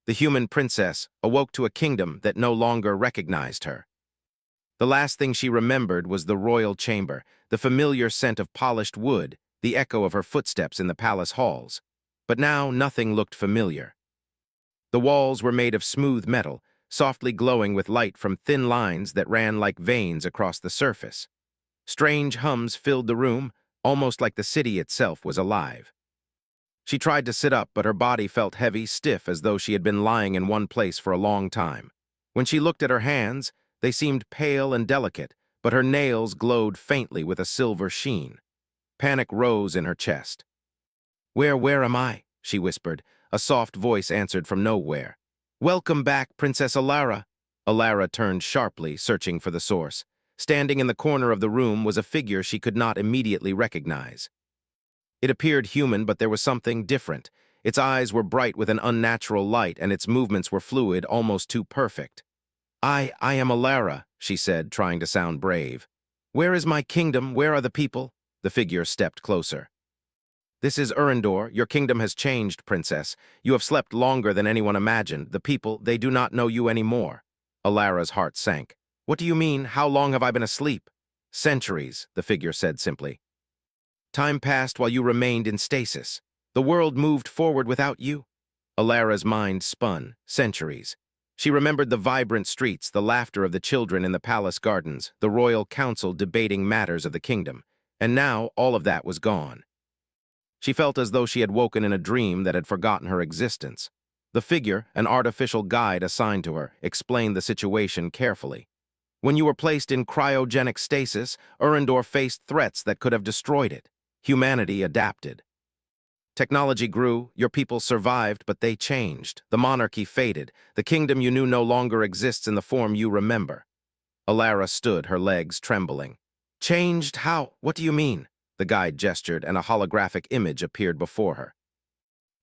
The human princess awoke to a kingdom that no longer recognized her. The last thing she remembered was the royal chamber, the familiar scent of polished wood, the echo of her footsteps in the palace halls. But now nothing looked familiar. The walls were made of smooth metal, softly glowing with light from thin lines that ran like veins across the surface. Strange hums filled the room, almost like the city itself was alive. She tried to sit up, but her body felt heavy, stiff, as though she had been lying in one place for a long time. When she looked at her hands, they seemed pale and delicate, but her nails glowed faintly with a silver sheen. Panic rose in her chest. Where am I?" she whispered. A soft voice answered from nowhere. "Welcome back, Princess Alara." Alara turned sharply, searching for the source. Standing in the corner of the room was a figure she could not immediately recognize. It appeared human, but there was something different. Its eyes were bright with an unnatural light, and its movements were fluid, almost too perfect. I am Alara," she said, trying to sound brave. "Where is my kingdom? Where are the people?" The figure stepped closer. "This is Urindor. Your kingdom has changed, princess. You have slept longer than anyone imagined. The people, they do not know you anymore." Alara's heart sank. "What do you mean? How long have I been asleep?" "Centuries," the figure said simply. "Time passed while you remained in stasis. The world moved forward without you." Alara's mind spun. Centuries. She remembered the vibrant streets, the laughter of the children in the palace gardens, the royal council debating matters of the kingdom. And now all of that was gone. She felt as though she had woken in a dream that had forgotten her existence. The figure, an artificial guide assigned to her, explained the situation carefully. When you were placed in cryogenic stasis, Urindor faced threats that could have destroyed it. Humanity adapted. Technology grew, your people survived, but they changed. The monarchy faded. The kingdom you knew no longer exists in the form you remember. Alara stood, her legs trembling. "Changed? How? What do you mean?" The guide gestured, and a holographic image appeared before her.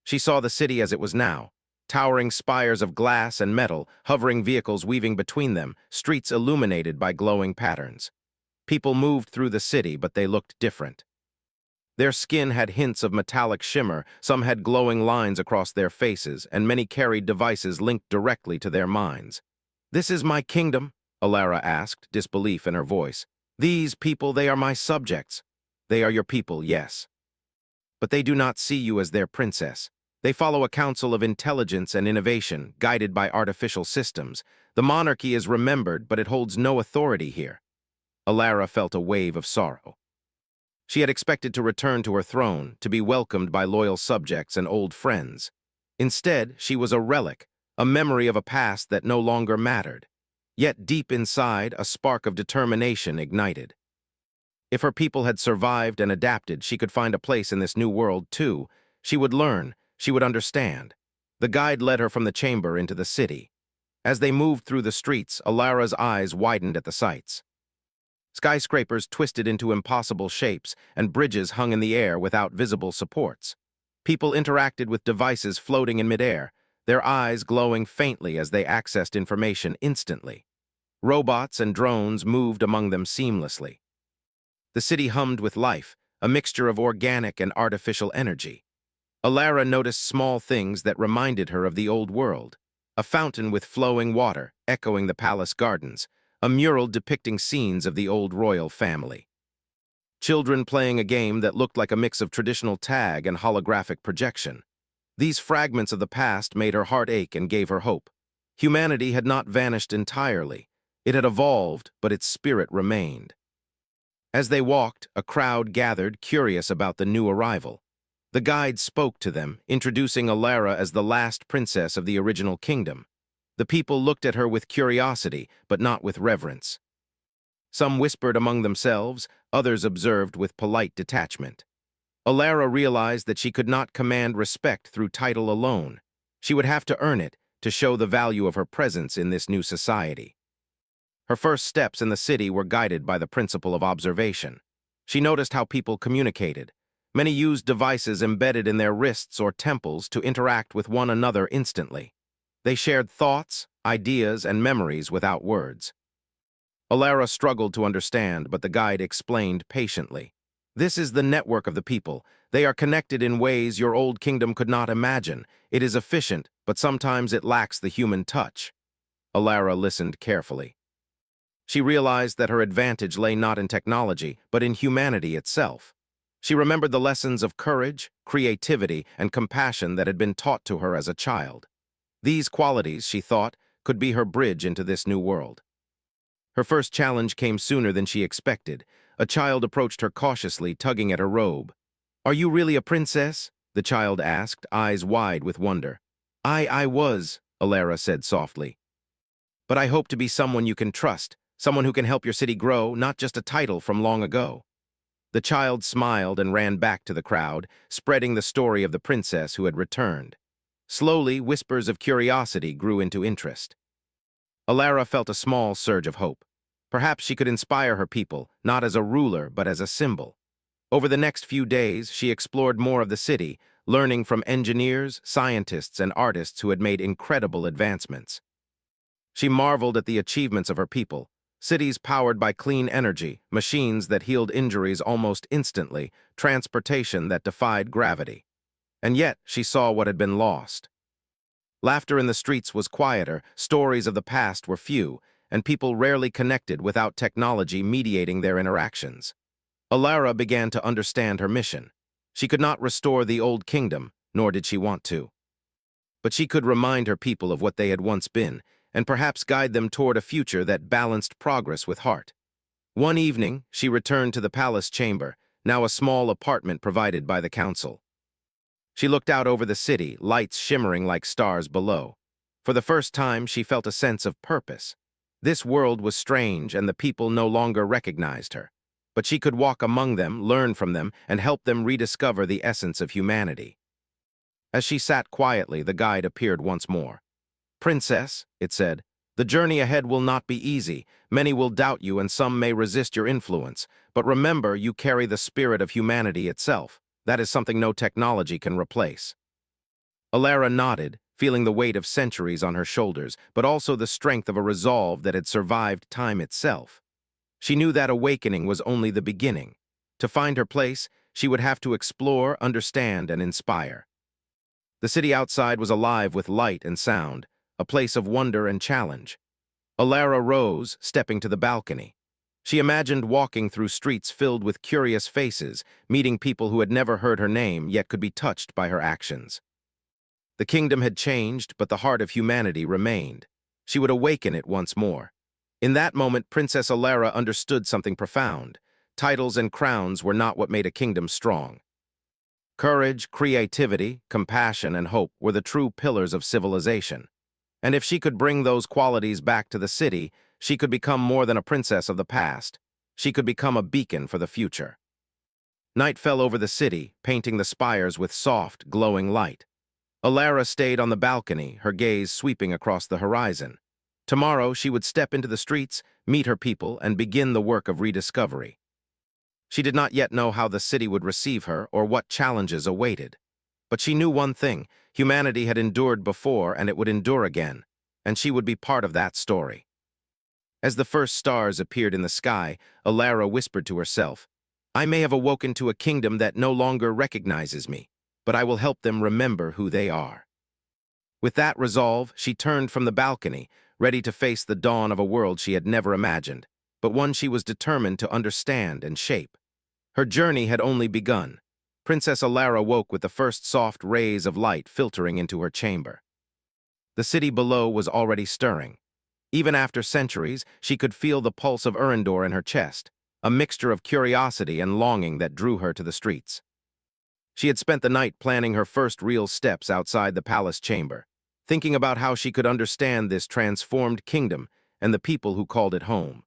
She saw the city as it was now. Towering spires of glass and metal, hovering vehicles weaving between them, streets illuminated by glowing patterns. People moved through the city, but they looked different. Their skin had hints of metallic shimmer, some had glowing lines across their faces, and many carried devices linked directly to their minds. "This is my kingdom?" Alara asked, disbelief in her voice. "These people, they are my subjects." "They are your people, yes. But they do not see you as their princess. They follow a council of intelligence and innovation, guided by artificial systems. The monarchy is remembered, but it holds no authority here." Alara felt a wave of sorrow. She had expected to return to her throne, to be welcomed by loyal subjects and old friends. Instead, she was a relic, a memory of a past that no longer mattered. Yet deep inside, a spark of determination ignited. If her people had survived and adapted, she could find a place in this new world, too. She would learn, she would understand. The guide led her from the chamber into the city. As they moved through the streets, Alara's eyes widened at the sights. Skyscrapers twisted into impossible shapes, and bridges hung in the air without visible supports. People interacted with devices floating in midair, their eyes glowing faintly as they accessed information instantly. Robots and drones moved among them seamlessly. The city hummed with life, a mixture of organic and artificial energy. Alara noticed small things that reminded her of the old world. A fountain with flowing water, echoing the palace gardens, a mural depicting scenes of the old royal family. Children playing a game that looked like a mix of traditional tag and holographic projection. These fragments of the past made her heart ache and gave her hope. Humanity had not vanished entirely. It had evolved, but its spirit remained. As they walked, a crowd gathered, curious about the new arrival. The guide spoke to them, introducing Alara as the last princess of the original kingdom. The people looked at her with curiosity, but not with reverence. Some whispered among themselves, others observed with polite detachment. Alara realized that she could not command respect through title alone. She would have to earn it to show the value of her presence in this new society. Her first steps in the city were guided by the principle of observation. She noticed how people communicated. Many used devices embedded in their wrists or temples to interact with one another instantly. They shared thoughts, ideas, and memories without words. Alara struggled to understand, but the guide explained patiently. "This is the network of the people. They are connected in ways your old kingdom could not imagine. It is efficient, but sometimes it lacks the human touch. Alara listened carefully. She realized that her advantage lay not in technology, but in humanity itself. She remembered the lessons of courage, creativity, and compassion that had been taught to her as a child. These qualities, she thought, could be her bridge into this new world. Her first challenge came sooner than she expected. A child approached her cautiously, tugging at her robe. "Are you really a princess?" the child asked, eyes wide with wonder. I was," Alara said softly. "But I hope to be someone you can trust, someone who can help your city grow, not just a title from long ago." The child smiled and ran back to the crowd, spreading the story of the princess who had returned. Slowly, whispers of curiosity grew into interest. Alara felt a small surge of hope. Perhaps she could inspire her people, not as a ruler, but as a symbol. Over the next few days, she explored more of the city, learning from engineers, scientists, and artists who had made incredible advancements. She marveled at the achievements of her people, cities powered by clean energy, machines that healed injuries almost instantly, transportation that defied gravity. And yet, she saw what had been lost. Laughter in the streets was quieter, stories of the past were few, and people rarely connected without technology mediating their interactions. Alara began to understand her mission. She could not restore the old kingdom, nor did she want to. But she could remind her people of what they had once been, and perhaps guide them toward a future that balanced progress with heart. One evening, she returned to the palace chamber, now a small apartment provided by the council. She looked out over the city, lights shimmering like stars below. For the first time, she felt a sense of purpose. This world was strange, and the people no longer recognized her. But she could walk among them, learn from them, and help them rediscover the essence of humanity. As she sat quietly, the guide appeared once more. "Princess," it said, "the journey ahead will not be easy. Many will doubt you, and some may resist your influence. But remember, you carry the spirit of humanity itself. That is something no technology can replace." Alara nodded, feeling the weight of centuries on her shoulders, but also the strength of a resolve that had survived time itself. She knew that awakening was only the beginning. To find her place, she would have to explore, understand, and inspire. The city outside was alive with light and sound, a place of wonder and challenge. Alara rose, stepping to the balcony. She imagined walking through streets filled with curious faces, meeting people who had never heard her name yet could be touched by her actions. The kingdom had changed, but the heart of humanity remained. She would awaken it once more. In that moment, Princess Alara understood something profound. Titles and crowns were not what made a kingdom strong. Courage, creativity, compassion, and hope were the true pillars of civilization. And if she could bring those qualities back to the city, she could become more than a princess of the past. She could become a beacon for the future. Night fell over the city, painting the spires with soft, glowing light. Alara stayed on the balcony, her gaze sweeping across the horizon. Tomorrow, she would step into the streets, meet her people, and begin the work of rediscovery. She did not yet know how the city would receive her or what challenges awaited. But she knew one thing: humanity had endured before and it would endure again, and she would be part of that story. As the first stars appeared in the sky, Alara whispered to herself, "I may have awoken to a kingdom that no longer recognizes me, but I will help them remember who they are." With that resolve, she turned from the balcony, ready to face the dawn of a world she had never imagined, but one she was determined to understand and shape. Her journey had only begun. Princess Alara woke with the first soft rays of light filtering into her chamber. The city below was already stirring. Even after centuries, she could feel the pulse of Urindor in her chest, a mixture of curiosity and longing that drew her to the streets. She had spent the night planning her first real steps outside the palace chamber, thinking about how she could understand this transformed kingdom and the people who called it home.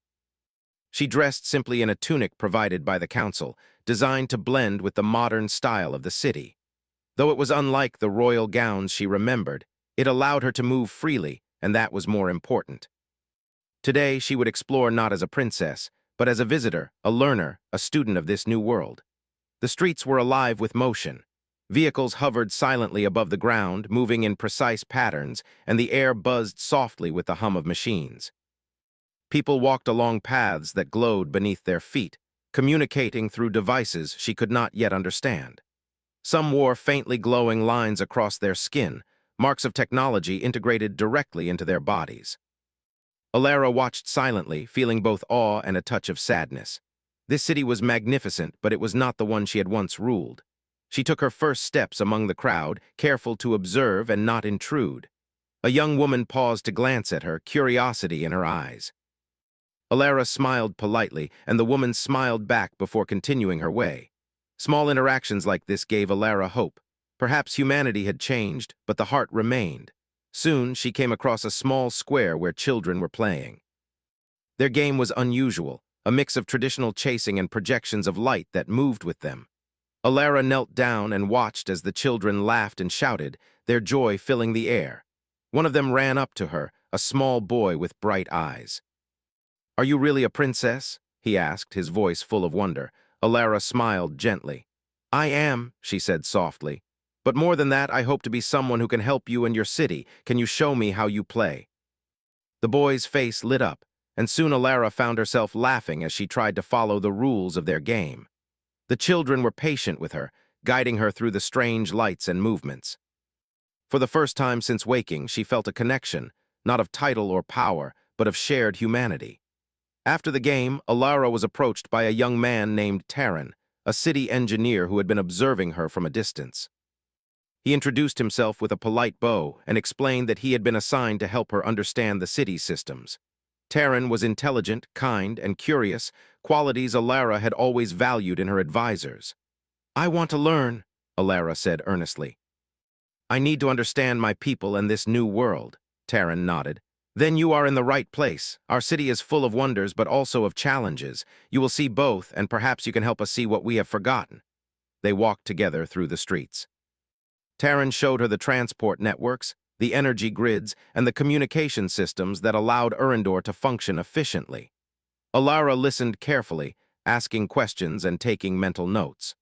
She dressed simply in a tunic provided by the council, designed to blend with the modern style of the city. Though it was unlike the royal gowns she remembered, it allowed her to move freely, and that was more important. Today, she would explore not as a princess, but as a visitor, a learner, a student of this new world. The streets were alive with motion. Vehicles hovered silently above the ground, moving in precise patterns, and the air buzzed softly with the hum of machines. People walked along paths that glowed beneath their feet, communicating through devices she could not yet understand. Some wore faintly glowing lines across their skin, marks of technology integrated directly into their bodies. Alara watched silently, feeling both awe and a touch of sadness. This city was magnificent, but it was not the one she had once ruled. She took her first steps among the crowd, careful to observe and not intrude. A young woman paused to glance at her, curiosity in her eyes. Alara smiled politely, and the woman smiled back before continuing her way. Small interactions like this gave Alara hope. Perhaps humanity had changed, but the heart remained. Soon, she came across a small square where children were playing. Their game was unusual, a mix of traditional chasing and projections of light that moved with them. Alara knelt down and watched as the children laughed and shouted, their joy filling the air. One of them ran up to her, a small boy with bright eyes. "Are you really a princess?" he asked, his voice full of wonder. Alara smiled gently. "I am," she said softly. "But more than that, I hope to be someone who can help you and your city. Can you show me how you play?" The boy's face lit up, and soon Alara found herself laughing as she tried to follow the rules of their game. The children were patient with her, guiding her through the strange lights and movements. For the first time since waking, she felt a connection, not of title or power, but of shared humanity. After the game, Alara was approached by a young man named Taran, a city engineer who had been observing her from a distance. He introduced himself with a polite bow and explained that he had been assigned to help her understand the city's systems. Taran was intelligent, kind, and curious, qualities Alara had always valued in her advisors. "I want to learn," Alara said earnestly. "I need to understand my people and this new world," Taran nodded. "Then you are in the right place. Our city is full of wonders, but also of challenges. You will see both, and perhaps you can help us see what we have forgotten." They walked together through the streets. Taran showed her the transport networks, the energy grids, and the communication systems that allowed Erendor to function efficiently. Alara listened carefully, asking questions and taking mental notes.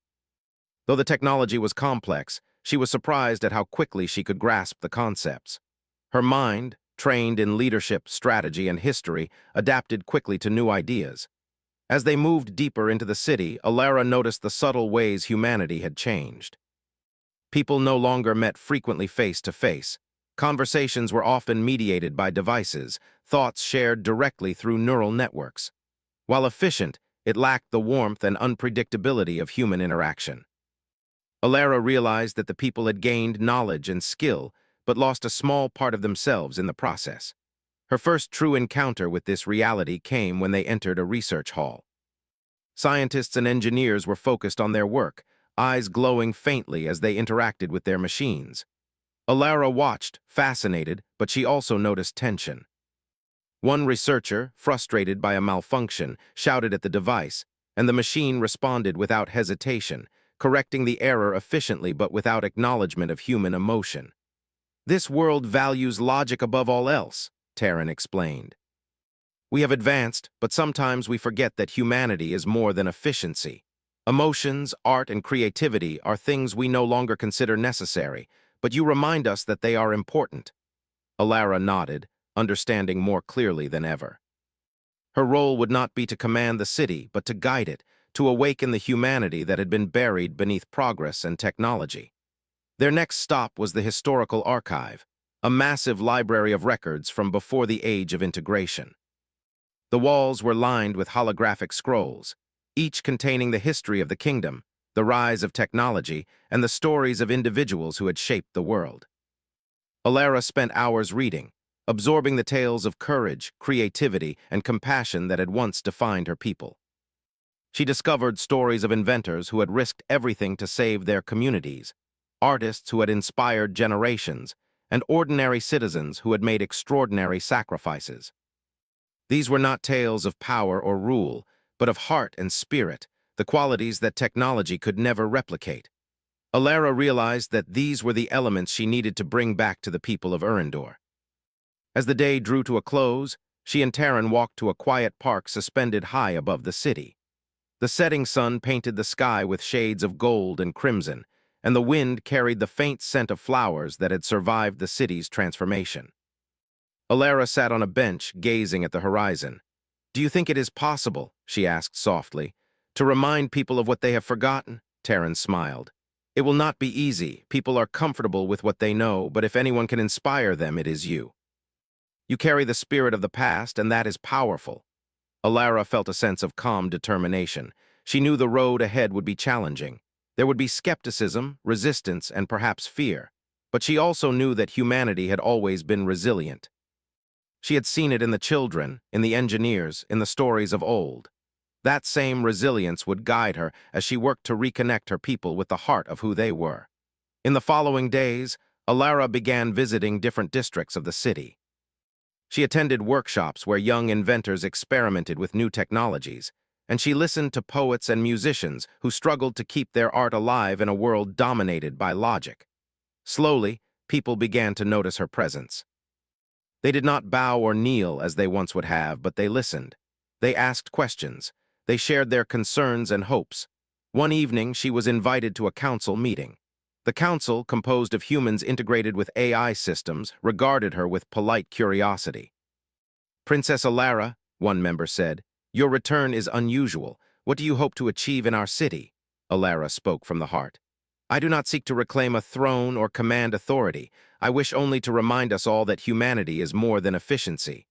Though the technology was complex, she was surprised at how quickly she could grasp the concepts. Her mind, trained in leadership, strategy, and history, adapted quickly to new ideas. As they moved deeper into the city, Alara noticed the subtle ways humanity had changed. People no longer met frequently face-to-face. Conversations were often mediated by devices, thoughts shared directly through neural networks. While efficient, it lacked the warmth and unpredictability of human interaction. Alara realized that the people had gained knowledge and skill, but lost a small part of themselves in the process. Her first true encounter with this reality came when they entered a research hall. Scientists and engineers were focused on their work, eyes glowing faintly as they interacted with their machines. Alara watched, fascinated, but she also noticed tension. One researcher, frustrated by a malfunction, shouted at the device, and the machine responded without hesitation, correcting the error efficiently but without acknowledgement of human emotion. "This world values logic above all else," Taran explained. "We have advanced, but sometimes we forget that humanity is more than efficiency. Emotions, art, and creativity are things we no longer consider necessary, but you remind us that they are important." Alara nodded, understanding more clearly than ever. Her role would not be to command the city, but to guide it, to awaken the humanity that had been buried beneath progress and technology. Their next stop was the Historical Archive, a massive library of records from before the age of integration. The walls were lined with holographic scrolls, each containing the history of the kingdom, the rise of technology, and the stories of individuals who had shaped the world. Alara spent hours reading, absorbing the tales of courage, creativity, and compassion that had once defined her people. She discovered stories of inventors who had risked everything to save their communities, artists who had inspired generations, and ordinary citizens who had made extraordinary sacrifices. These were not tales of power or rule, but of heart and spirit, the qualities that technology could never replicate. Alara realized that these were the elements she needed to bring back to the people of Erendor. As the day drew to a close, she and Taran walked to a quiet park suspended high above the city. The setting sun painted the sky with shades of gold and crimson, and the wind carried the faint scent of flowers that had survived the city's transformation. Alara sat on a bench, gazing at the horizon. "Do you think it is possible," she asked softly, "to remind people of what they have forgotten?" Taran smiled. It will not be easy. People are comfortable with what they know, but if anyone can inspire them, it is you. You carry the spirit of the past, and that is powerful. Alara felt a sense of calm determination. She knew the road ahead would be challenging. There would be skepticism, resistance, and perhaps fear. But she also knew that humanity had always been resilient. She had seen it in the children, in the engineers, in the stories of old. That same resilience would guide her as she worked to reconnect her people with the heart of who they were. In the following days, Alara began visiting different districts of the city. She attended workshops where young inventors experimented with new technologies, and she listened to poets and musicians who struggled to keep their art alive in a world dominated by logic. Slowly, people began to notice her presence. They did not bow or kneel as they once would have, but they listened. They asked questions. They shared their concerns and hopes. One evening, she was invited to a council meeting. The council, composed of humans integrated with AI systems, regarded her with polite curiosity. "Princess Alara," one member said, "your return is unusual. What do you hope to achieve in our city?" Alara spoke from the heart. "I do not seek to reclaim a throne or command authority. I wish only to remind us all that humanity is more than efficiency.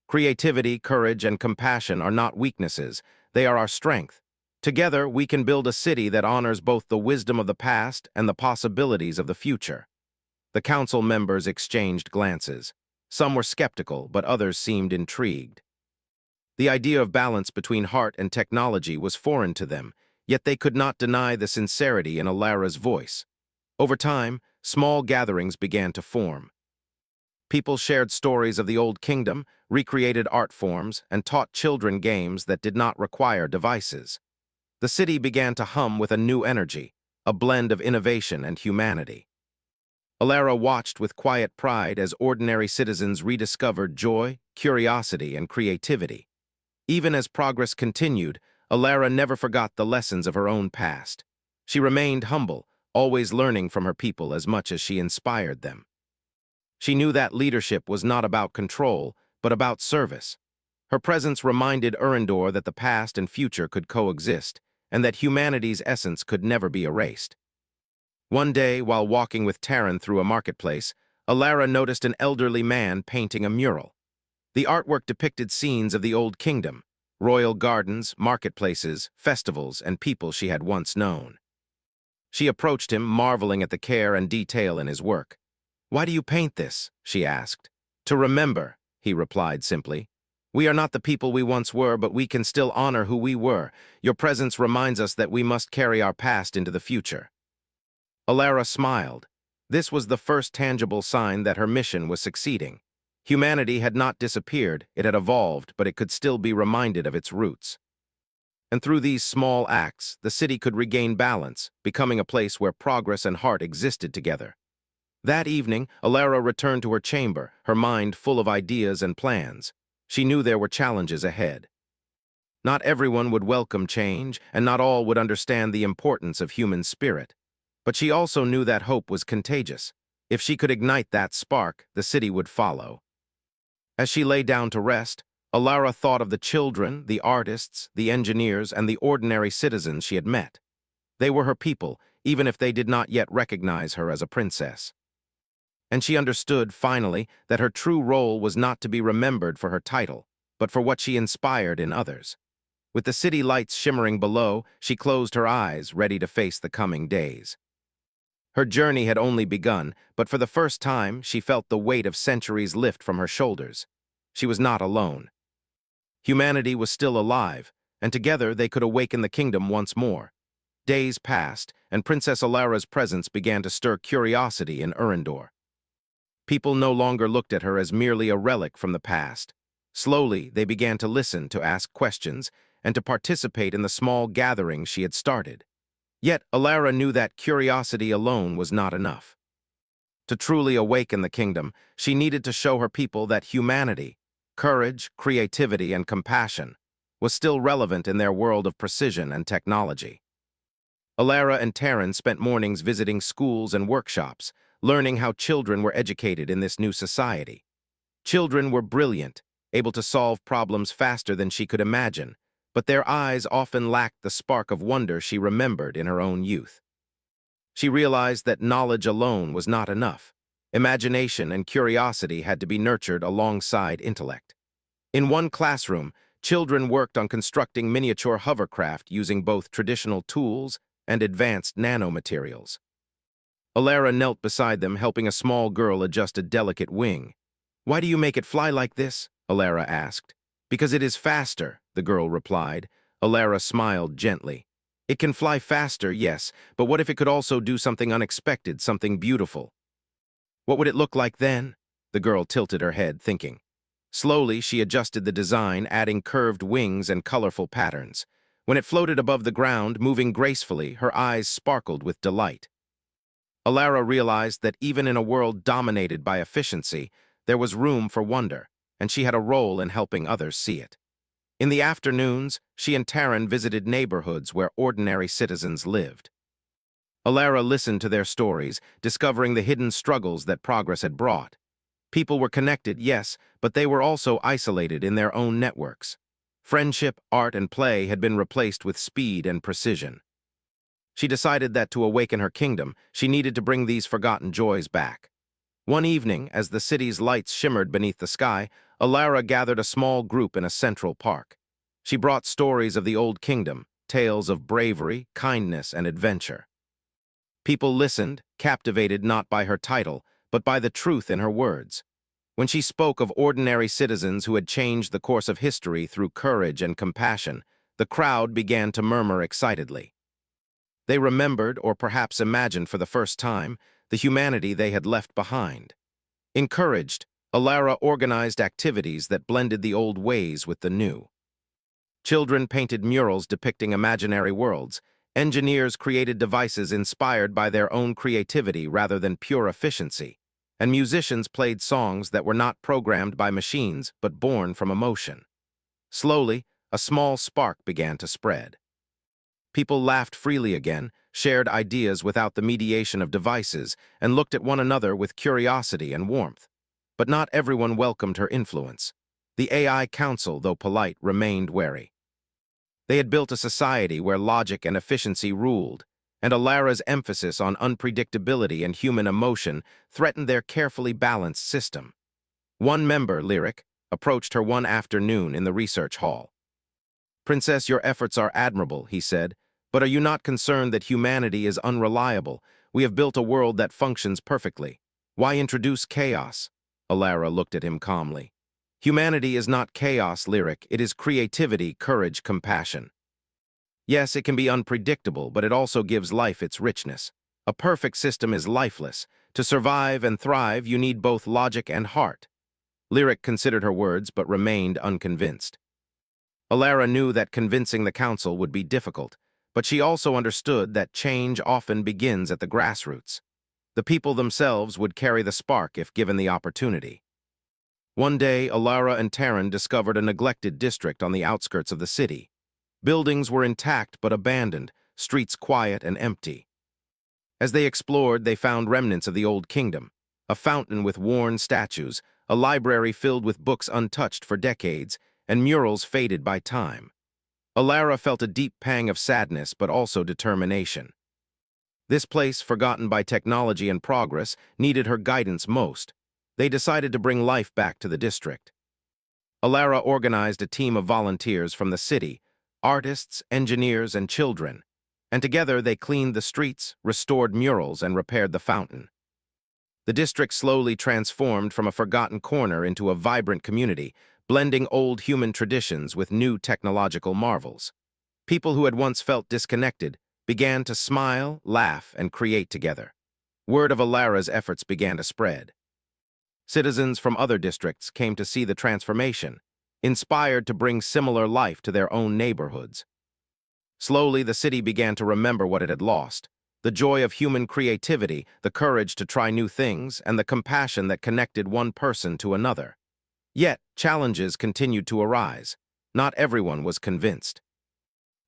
Creativity, courage, and compassion are not weaknesses. They are our strength. Together, we can build a city that honors both the wisdom of the past and the possibilities of the future." The council members exchanged glances. Some were skeptical, but others seemed intrigued. The idea of balance between heart and technology was foreign to them, yet they could not deny the sincerity in Alara's voice. Over time, small gatherings began to form. People shared stories of the old kingdom, recreated art forms, and taught children games that did not require devices. The city began to hum with a new energy, a blend of innovation and humanity. Alara watched with quiet pride as ordinary citizens rediscovered joy, curiosity, and creativity. Even as progress continued, Alara never forgot the lessons of her own past. She remained humble, always learning from her people as much as she inspired them. She knew that leadership was not about control, but about service. Her presence reminded Urindor that the past and future could coexist, and that humanity's essence could never be erased. One day, while walking with Taryn through a marketplace, Alara noticed an elderly man painting a mural. The artwork depicted scenes of the old kingdom, royal gardens, marketplaces, festivals, and people she had once known. She approached him, marveling at the care and detail in his work. "Why do you paint this?" she asked. "To remember," he replied simply. "We are not the people we once were, but we can still honor who we were. Your presence reminds us that we must carry our past into the future." Alara smiled. This was the first tangible sign that her mission was succeeding. Humanity had not disappeared, it had evolved, but it could still be reminded of its roots. And through these small acts, the city could regain balance, becoming a place where progress and heart existed together. That evening, Alara returned to her chamber, her mind full of ideas and plans. She knew there were challenges ahead. Not everyone would welcome change, and not all would understand the importance of human spirit. But she also knew that hope was contagious. If she could ignite that spark, the city would follow. As she lay down to rest, Alara thought of the children, the artists, the engineers, and the ordinary citizens she had met. They were her people, even if they did not yet recognize her as a princess. And she understood, finally, that her true role was not to be remembered for her title, but for what she inspired in others. With the city lights shimmering below, she closed her eyes, ready to face the coming days. Her journey had only begun, but for the first time, she felt the weight of centuries lift from her shoulders. She was not alone. Humanity was still alive, and together they could awaken the kingdom once more. Days passed, and Princess Alara's presence began to stir curiosity in Urindor. People no longer looked at her as merely a relic from the past. Slowly, they began to listen, to ask questions, and to participate in the small gatherings she had started. Yet, Alara knew that curiosity alone was not enough. To truly awaken the kingdom, she needed to show her people that humanity, courage, creativity, and compassion was still relevant in their world of precision and technology. Alara and Taryn spent mornings visiting schools and workshops, learning how children were educated in this new society. Children were brilliant, able to solve problems faster than she could imagine, but their eyes often lacked the spark of wonder she remembered in her own youth. She realized that knowledge alone was not enough. Imagination and curiosity had to be nurtured alongside intellect. In one classroom, children worked on constructing miniature hovercraft using both traditional tools and advanced nanomaterials. Alara knelt beside them, helping a small girl adjust a delicate wing. "Why do you make it fly like this?" Alara asked. "Because it is faster," the girl replied. Alara smiled gently. "It can fly faster, yes, but what if it could also do something unexpected, something beautiful?" "What would it look like then?" The girl tilted her head, thinking. Slowly, she adjusted the design, adding curved wings and colorful patterns. When it floated above the ground, moving gracefully, her eyes sparkled with delight. Alara realized that even in a world dominated by efficiency, there was room for wonder, and she had a role in helping others see it. In the afternoons, she and Taryn visited neighborhoods where ordinary citizens lived. Alara listened to their stories, discovering the hidden struggles that progress had brought. People were connected, yes, but they were also isolated in their own networks. Friendship, art, and play had been replaced with speed and precision. She decided that to awaken her kingdom, she needed to bring these forgotten joys back. One evening, as the city's lights shimmered beneath the sky, Alara gathered a small group in a central park. She brought stories of the old kingdom, tales of bravery, kindness, and adventure. People listened, captivated not by her title, but by the truth in her words. When she spoke of ordinary citizens who had changed the course of history through courage and compassion, the crowd began to murmur excitedly. They remembered, or perhaps imagined for the first time, the humanity they had left behind. Encouraged, Alara organized activities that blended the old ways with the new. Children painted murals depicting imaginary worlds. Engineers created devices inspired by their own creativity rather than pure efficiency. And musicians played songs that were not programmed by machines but born from emotion. Slowly, a small spark began to spread. People laughed freely again, shared ideas without the mediation of devices, and looked at one another with curiosity and warmth. But not everyone welcomed her influence. The AI Council, though polite, remained wary. They had built a society where logic and efficiency ruled, and Alara's emphasis on unpredictability and human emotion threatened their carefully balanced system. One member, Lyric, approached her one afternoon in the research hall. "Princess, your efforts are admirable," he said, "but are you not concerned that humanity is unreliable? We have built a world that functions perfectly. Why introduce chaos?" Alara looked at him calmly. "Humanity is not chaos, Lyric. It is creativity, courage, compassion. Yes, it can be unpredictable, but it also gives life its richness. A perfect system is lifeless. To survive and thrive, you need both logic and heart." Lyric considered her words, but remained unconvinced. Alara knew that convincing the council would be difficult, but she also understood that change often begins at the grassroots. The people themselves would carry the spark if given the opportunity. One day, Alara and Taryn discovered a neglected district on the outskirts of the city. Buildings were intact but abandoned, streets quiet and empty. As they explored, they found remnants of the old kingdom, a fountain with worn statues, a library filled with books untouched for decades, and murals faded by time. Alara felt a deep pang of sadness but also determination. This place, forgotten by technology and progress, needed her guidance most. They decided to bring life back to the district. Alara organized a team of volunteers from the city, artists, engineers, and children, and together they cleaned the streets, restored murals, and repaired the fountain. The district slowly transformed from a forgotten corner into a vibrant community, blending old human traditions with new technological marvels. People who had once felt disconnected began to smile, laugh, and create together. Word of Alara's efforts began to spread. Citizens from other districts came to see the transformation, inspired to bring similar life to their own neighborhoods. Slowly, the city began to remember what it had lost: the joy of human creativity, the courage to try new things, and the compassion that connected one person to another. Yet, challenges continued to arise. Not everyone was convinced.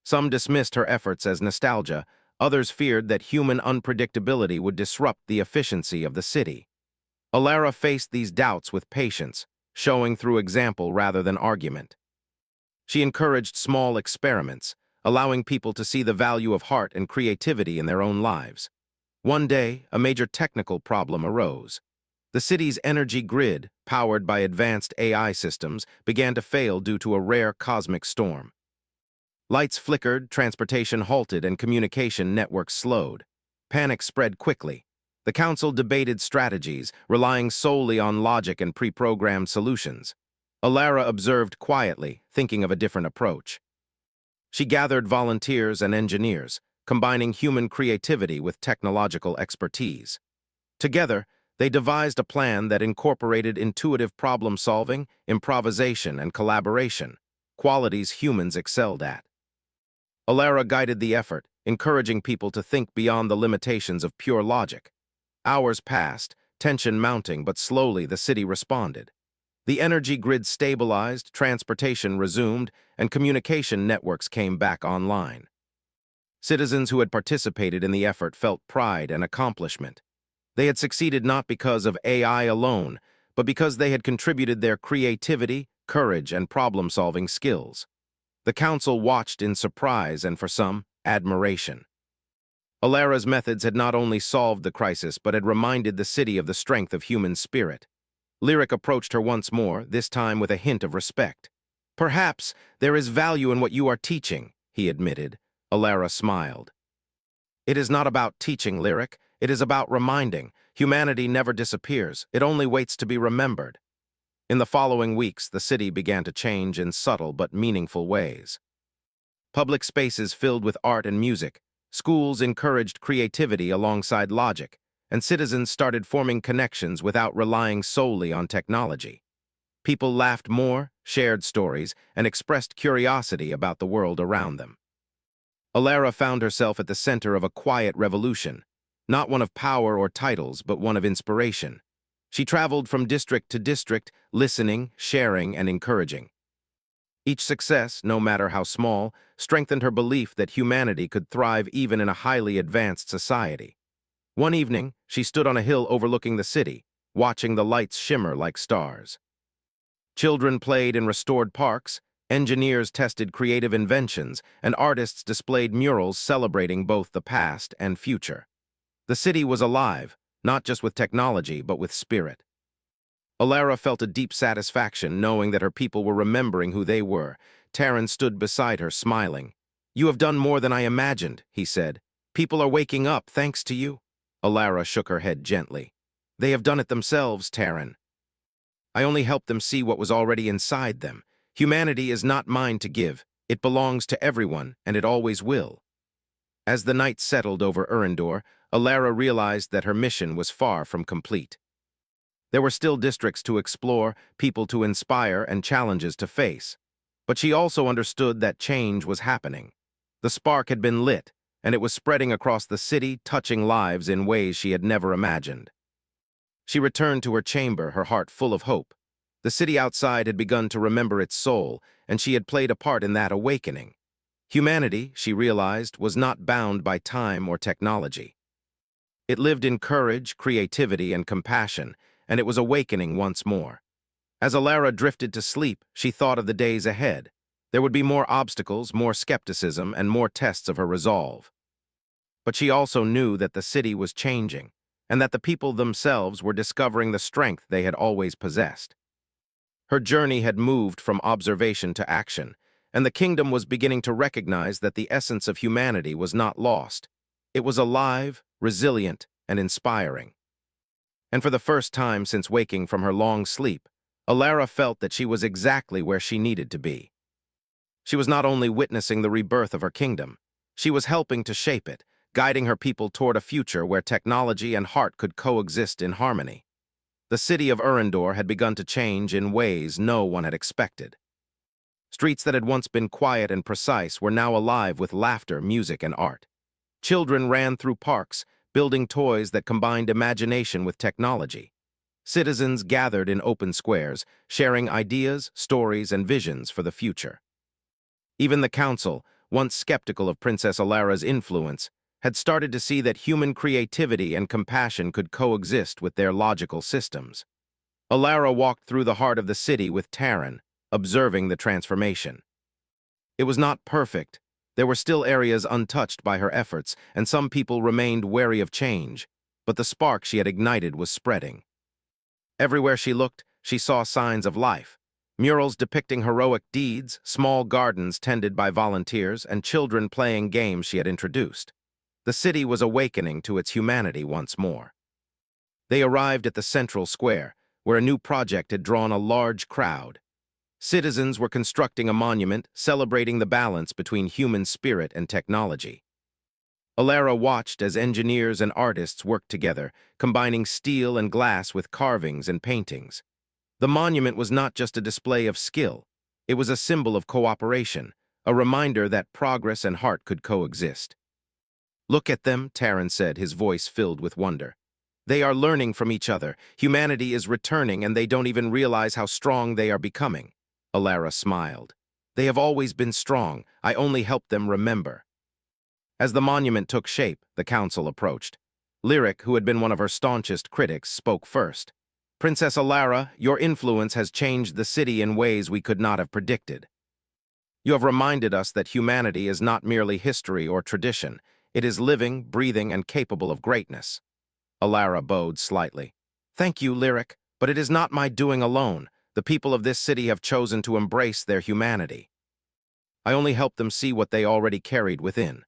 Some dismissed her efforts as nostalgia, others feared that human unpredictability would disrupt the efficiency of the city. Alara faced these doubts with patience, showing through example rather than argument. She encouraged small experiments, allowing people to see the value of heart and creativity in their own lives. One day, a major technical problem arose. The city's energy grid, powered by advanced AI systems, began to fail due to a rare cosmic storm. Lights flickered, transportation halted, and communication networks slowed. Panic spread quickly. The council debated strategies, relying solely on logic and pre-programmed solutions. Alara observed quietly, thinking of a different approach. She gathered volunteers and engineers, combining human creativity with technological expertise. Together, they devised a plan that incorporated intuitive problem-solving, improvisation, and collaboration, qualities humans excelled at. Alara guided the effort, encouraging people to think beyond the limitations of pure logic. Hours passed, tension mounting, but slowly the city responded. The energy grid stabilized, transportation resumed, and communication networks came back online. Citizens who had participated in the effort felt pride and accomplishment. They had succeeded not because of AI alone, but because they had contributed their creativity, courage, and problem-solving skills. The council watched in surprise and, for some, admiration. Alara's methods had not only solved the crisis, but had reminded the city of the strength of human spirit. Lyric approached her once more, this time with a hint of respect. "Perhaps there is value in what you are teaching," he admitted. Alara smiled. "It is not about teaching, Lyric. It is about reminding. Humanity never disappears. It only waits to be remembered." In the following weeks, the city began to change in subtle but meaningful ways. Public spaces filled with art and music, schools encouraged creativity alongside logic, and citizens started forming connections without relying solely on technology. People laughed more, shared stories, and expressed curiosity about the world around them. Alara found herself at the center of a quiet revolution, not one of power or titles, but one of inspiration. She traveled from district to district, listening, sharing, and encouraging. Each success, no matter how small, strengthened her belief that humanity could thrive even in a highly advanced society. One evening, she stood on a hill overlooking the city, watching the lights shimmer like stars. Children played in restored parks, engineers tested creative inventions, and artists displayed murals celebrating both the past and future. The city was alive, not just with technology, but with spirit. Alara felt a deep satisfaction knowing that her people were remembering who they were. Taryn stood beside her, smiling. "You have done more than I imagined," he said. "People are waking up thanks to you." Alara shook her head gently. "They have done it themselves, Taryn. I only helped them see what was already inside them. Humanity is not mine to give. It belongs to everyone, and it always will." As the night settled over Urindor, Alara realized that her mission was far from complete. There were still districts to explore, people to inspire, and challenges to face. But she also understood that change was happening. The spark had been lit, and it was spreading across the city, touching lives in ways she had never imagined. She returned to her chamber, her heart full of hope. The city outside had begun to remember its soul, and she had played a part in that awakening. Humanity, she realized, was not bound by time or technology. It lived in courage, creativity, and compassion, and it was awakening once more. As Alara drifted to sleep, she thought of the days ahead. There would be more obstacles, more skepticism, and more tests of her resolve. But she also knew that the city was changing, and that the people themselves were discovering the strength they had always possessed. Her journey had moved from observation to action, and the kingdom was beginning to recognize that the essence of humanity was not lost. It was alive, resilient, and inspiring. And for the first time since waking from her long sleep, Alara felt that she was exactly where she needed to be. She was not only witnessing the rebirth of her kingdom, she was helping to shape it, guiding her people toward a future where technology and heart could coexist in harmony. The city of Urindor had begun to change in ways no one had expected. Streets that had once been quiet and precise were now alive with laughter, music, and art. Children ran through parks, building toys that combined imagination with technology. Citizens gathered in open squares, sharing ideas, stories, and visions for the future. Even the council, once skeptical of Princess Alara's influence, had started to see that human creativity and compassion could coexist with their logical systems. Alara walked through the heart of the city with Taryn, observing the transformation. It was not perfect, There were still areas untouched by her efforts, and some people remained wary of change, but the spark she had ignited was spreading. Everywhere she looked, she saw signs of life. Murals depicting heroic deeds, small gardens tended by volunteers, and children playing games she had introduced. The city was awakening to its humanity once more. They arrived at the central square, where a new project had drawn a large crowd. Citizens were constructing a monument celebrating the balance between human spirit and technology. Alara watched as engineers and artists worked together, combining steel and glass with carvings and paintings. The monument was not just a display of skill. It was a symbol of cooperation, a reminder that progress and heart could coexist. "Look at them," Taran said, his voice filled with wonder. "They are learning from each other. Humanity is returning, and they don't even realize how strong they are becoming." Alara smiled. "They have always been strong. I only helped them remember." As the monument took shape, the council approached. Lyric, who had been one of her staunchest critics, spoke first. "Princess Alara, your influence has changed the city in ways we could not have predicted. You have reminded us that humanity is not merely history or tradition. It is living, breathing, and capable of greatness." Alara bowed slightly. "Thank you, Lyric, but it is not my doing alone. The people of this city have chosen to embrace their humanity. I only helped them see what they already carried within."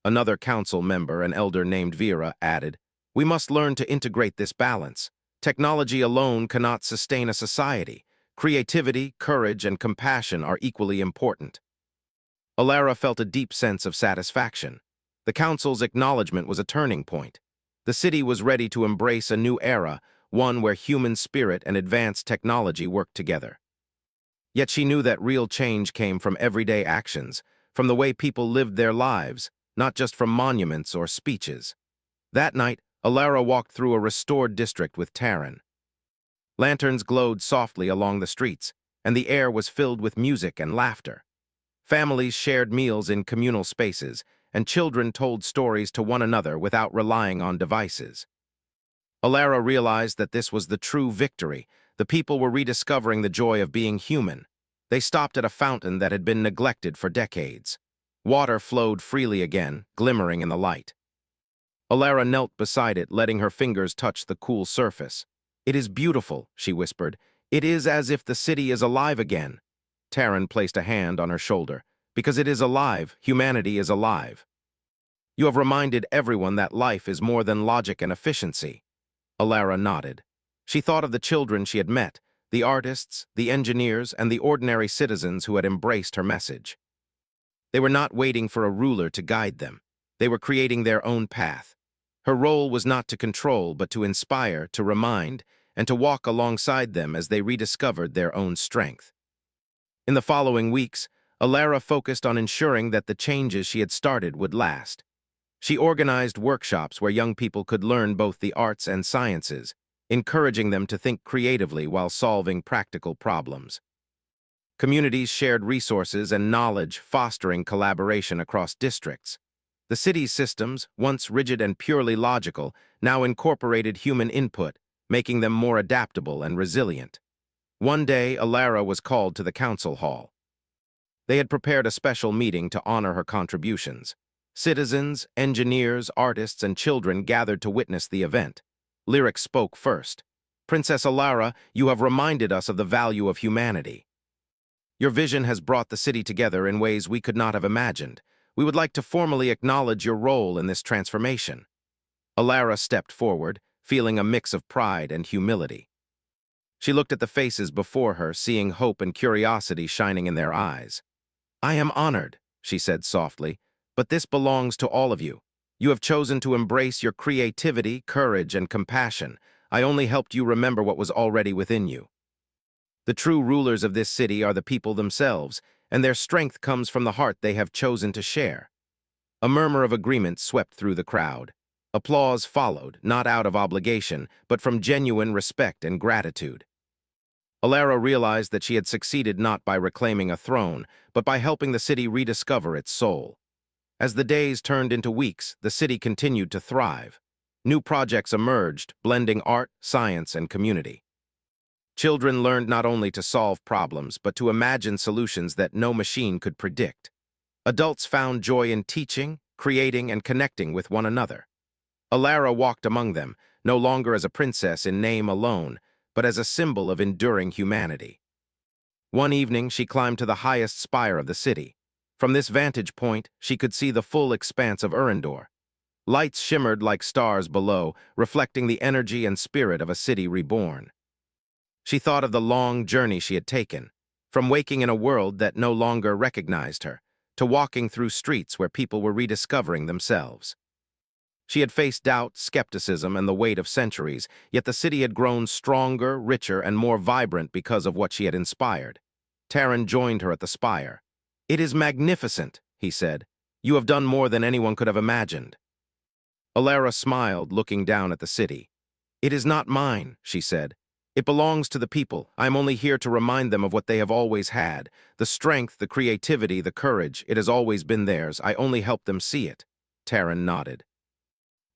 Another council member, an elder named Vera, added, "We must learn to integrate this balance. Technology alone cannot sustain a society. Creativity, courage, and compassion are equally important." Alara felt a deep sense of satisfaction. The council's acknowledgement was a turning point. The city was ready to embrace a new era, one where human spirit and advanced technology worked together. Yet she knew that real change came from everyday actions, from the way people lived their lives, not just from monuments or speeches. That night, Alara walked through a restored district with Taran. Lanterns glowed softly along the streets, and the air was filled with music and laughter. Families shared meals in communal spaces, and children told stories to one another without relying on devices. Alara realized that this was the true victory. The people were rediscovering the joy of being human. They stopped at a fountain that had been neglected for decades. Water flowed freely again, glimmering in the light. Alara knelt beside it, letting her fingers touch the cool surface. "It is beautiful," she whispered. "It is as if the city is alive again." Taran placed a hand on her shoulder. "Because it is alive, humanity is alive. You have reminded everyone that life is more than logic and efficiency." Alara nodded. She thought of the children she had met, the artists, the engineers, and the ordinary citizens who had embraced her message. They were not waiting for a ruler to guide them. They were creating their own path. Her role was not to control, but to inspire, to remind, and to walk alongside them as they rediscovered their own strength. In the following weeks, Alara focused on ensuring that the changes she had started would last. She organized workshops where young people could learn both the arts and sciences, encouraging them to think creatively while solving practical problems. Communities shared resources and knowledge, fostering collaboration across districts. The city's systems, once rigid and purely logical, now incorporated human input, making them more adaptable and resilient. One day, Alara was called to the council hall. They had prepared a special meeting to honor her contributions. Citizens, engineers, artists, and children gathered to witness the event. Lyric spoke first. "Princess Alara, you have reminded us of the value of humanity. Your vision has brought the city together in ways we could not have imagined. We would like to formally acknowledge your role in this transformation." Alara stepped forward, feeling a mix of pride and humility. She looked at the faces before her, seeing hope and curiosity shining in their eyes. "I am honored," she said softly, "but this belongs to all of you. You have chosen to embrace your creativity, courage, and compassion. I only helped you remember what was already within you. The true rulers of this city are the people themselves, and their strength comes from the heart they have chosen to share." A murmur of agreement swept through the crowd. Applause followed, not out of obligation, but from genuine respect and gratitude. Alara realized that she had succeeded not by reclaiming a throne, but by helping the city rediscover its soul. As the days turned into weeks, the city continued to thrive. New projects emerged, blending art, science, and community. Children learned not only to solve problems, but to imagine solutions that no machine could predict. Adults found joy in teaching, creating, and connecting with one another. Alara walked among them, no longer as a princess in name alone, but as a symbol of enduring humanity. One evening, she climbed to the highest spire of the city. From this vantage point, she could see the full expanse of Urindor. Lights shimmered like stars below, reflecting the energy and spirit of a city reborn. She thought of the long journey she had taken, from waking in a world that no longer recognized her, to walking through streets where people were rediscovering themselves. She had faced doubt, skepticism, and the weight of centuries, yet the city had grown stronger, richer, and more vibrant because of what she had inspired. Taran joined her at the spire. "It is magnificent," he said. "You have done more than anyone could have imagined." Alara smiled, looking down at the city. "It is not mine," she said. "It belongs to the people. I am only here to remind them of what they have always had. The strength, the creativity, the courage, it has always been theirs. I only help them see it." Taran nodded.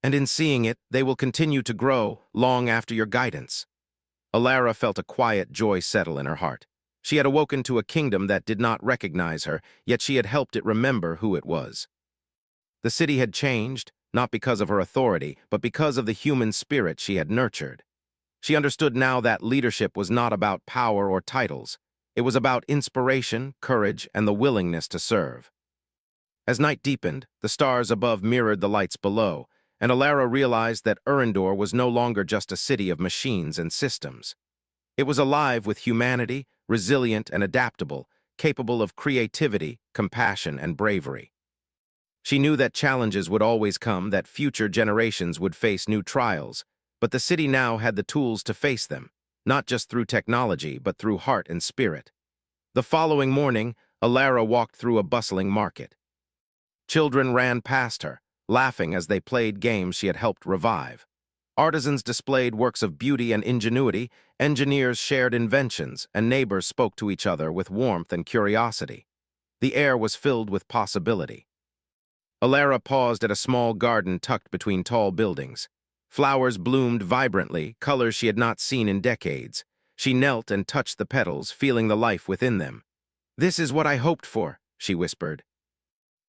"And in seeing it, they will continue to grow, long after your guidance." Alara felt a quiet joy settle in her heart. She had awoken to a kingdom that did not recognize her, yet she had helped it remember who it was. The city had changed, not because of her authority, but because of the human spirit she had nurtured. She understood now that leadership was not about power or titles. It was about inspiration, courage, and the willingness to serve. As night deepened, the stars above mirrored the lights below, and Alara realized that Urindor was no longer just a city of machines and systems. It was alive with humanity, resilient and adaptable, capable of creativity, compassion, and bravery. She knew that challenges would always come, that future generations would face new trials, but the city now had the tools to face them, not just through technology, but through heart and spirit. The following morning, Alara walked through a bustling market. Children ran past her, laughing as they played games she had helped revive. Artisans displayed works of beauty and ingenuity, engineers shared inventions, and neighbors spoke to each other with warmth and curiosity. The air was filled with possibility. Alara paused at a small garden tucked between tall buildings. Flowers bloomed vibrantly, colors she had not seen in decades. She knelt and touched the petals, feeling the life within them. "This is what I hoped for," she whispered.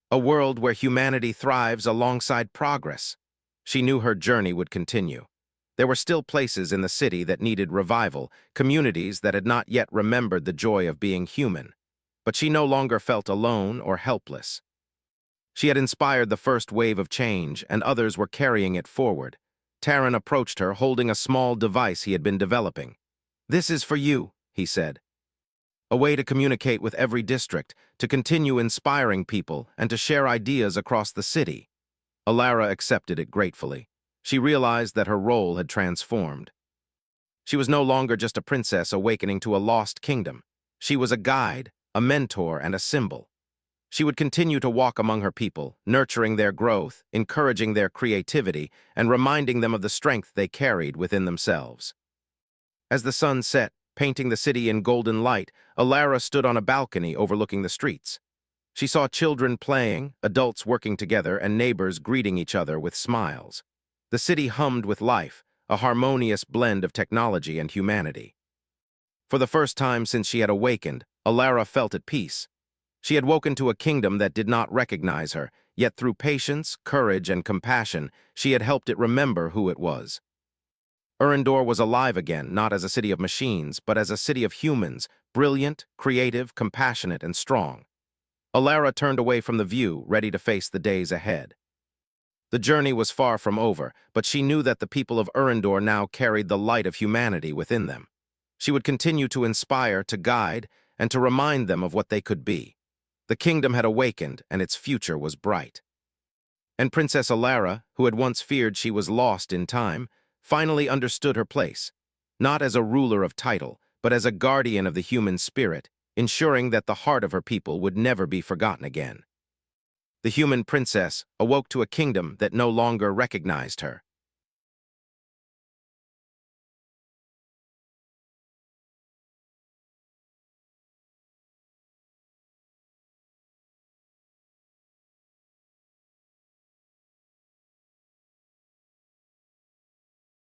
"A world where humanity thrives alongside progress." She knew her journey would continue. There were still places in the city that needed revival, communities that had not yet remembered the joy of being human. But she no longer felt alone or helpless. She had inspired the first wave of change, and others were carrying it forward. Taran approached her, holding a small device he had been developing. "This is for you," he said. "A way to communicate with every district, to continue inspiring people, and to share ideas across the city." Alara accepted it gratefully. She realized that her role had transformed. She was no longer just a princess awakening to a lost kingdom. She was a guide, a mentor, and a symbol. She would continue to walk among her people, nurturing their growth, encouraging their creativity, and reminding them of the strength they carried within themselves. As the sun set, painting the city in golden light, Alara stood on a balcony overlooking the streets. She saw children playing, adults working together, and neighbors greeting each other with smiles. The city hummed with life, a harmonious blend of technology and humanity. For the first time since she had awakened, Alara felt at peace. She had woken to a kingdom that did not recognize her, yet through patience, courage, and compassion, she had helped it remember who it was. Urindor was alive again, not as a city of machines, but as a city of humans, brilliant, creative, compassionate, and strong. Alara turned away from the view, ready to face the days ahead. The journey was far from over, but she knew that the people of Urindor now carried the light of humanity within them. She would continue to inspire, to guide, and to remind them of what they could be. The kingdom had awakened, and its future was bright. And Princess Alara, who had once feared she was lost in time, finally understood her place, not as a ruler of title, but as a guardian of the human spirit, ensuring that the heart of her people would never be forgotten again. The human princess awoke to a kingdom that no longer recognized her.